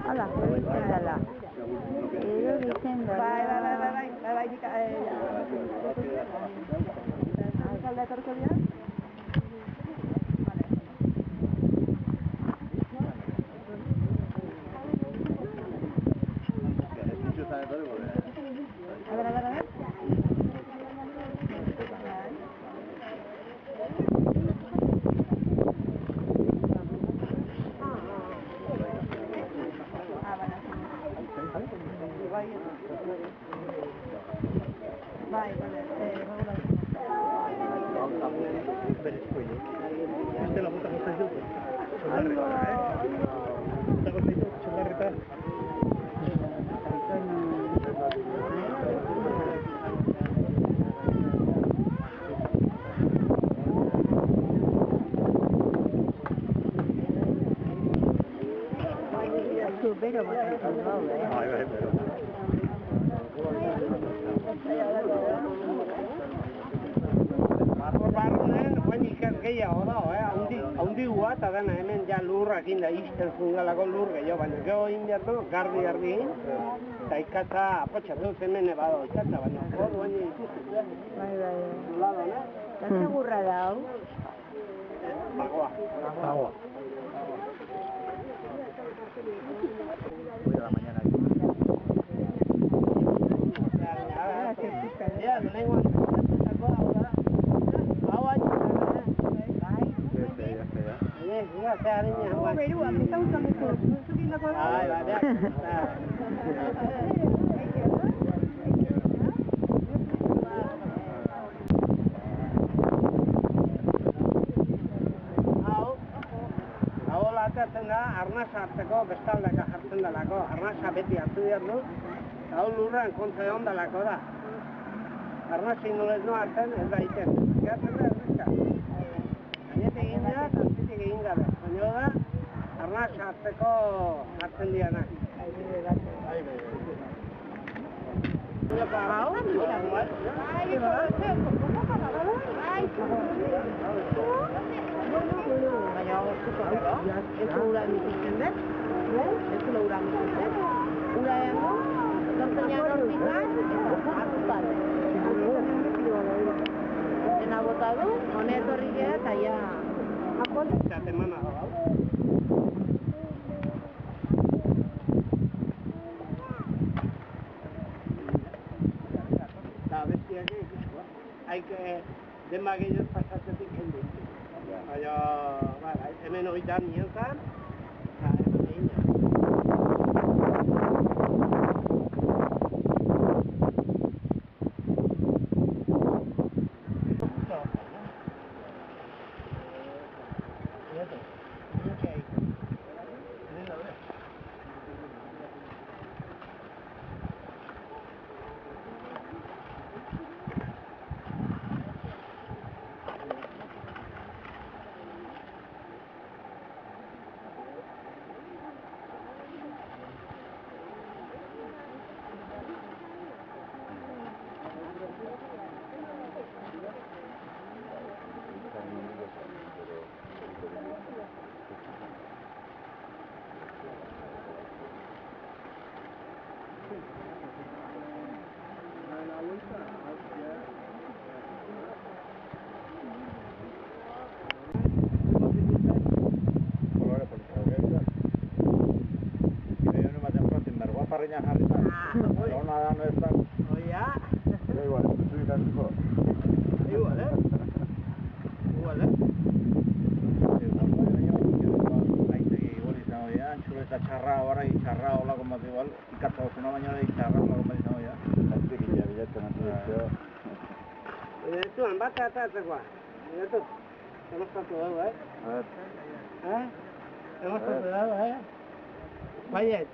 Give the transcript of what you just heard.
Hala, egiten dela. Egiten dela. Bai, talde etorko dira? A ver. Bai, vale. Este la puta cosa yo. Esta cosa yo, chumarreta. Pero Haundigua eta dena hemen ja lurrakin da izten zungalako lur gehiago, baina gero inberno garbi eta ikatza apotxatu zemene bado ikatza, baina hor baina ikusten. Bai. Lado, ne? Eta segurra da, hau? Pagoa. Voy a la mañana aquí. Ya, lehenengo antzako hau da. Hau Berua, eta usan duzu. Zukin dago da? Hau latatzen da, arnasa hartzeko bestaldaka jartzen dalako. Arnasa beti hartu behar du, eta hau lurran kontze ondalako da. Arnasi nolez no hartzen, ez da iten. Gertzen da, errizka. Gainetik egin da, zazpitik egin gabe. Baina da, arnasa hartzeko hartzen dianak. Baina zuko dago, ez ura emitzen dut, ez ura emitzen dut. Ura eango, zortzenean hortikan, eta hartu bat. Dena bota du, honet horri gara, eta ja... Zatemana hau. Eta bestiak ikuskoa. Haik denba gehiagoz pasatzetik hendu. Baina, hemen oitan nientzan, eta hemen egin. Parriña jarrita. No nada no está. Oia. Da igual, tú ikasiko. Igual, Eta txarra, orai txarra, olako bat igual, ikatza gozuna baina hori txarra, olako bat izango ya. Aztik illa, bilatzen azizio. Zuan, bat atatzekoa. Bilatu. Demostatu dago, A ver. Demostatu dago, Baiet.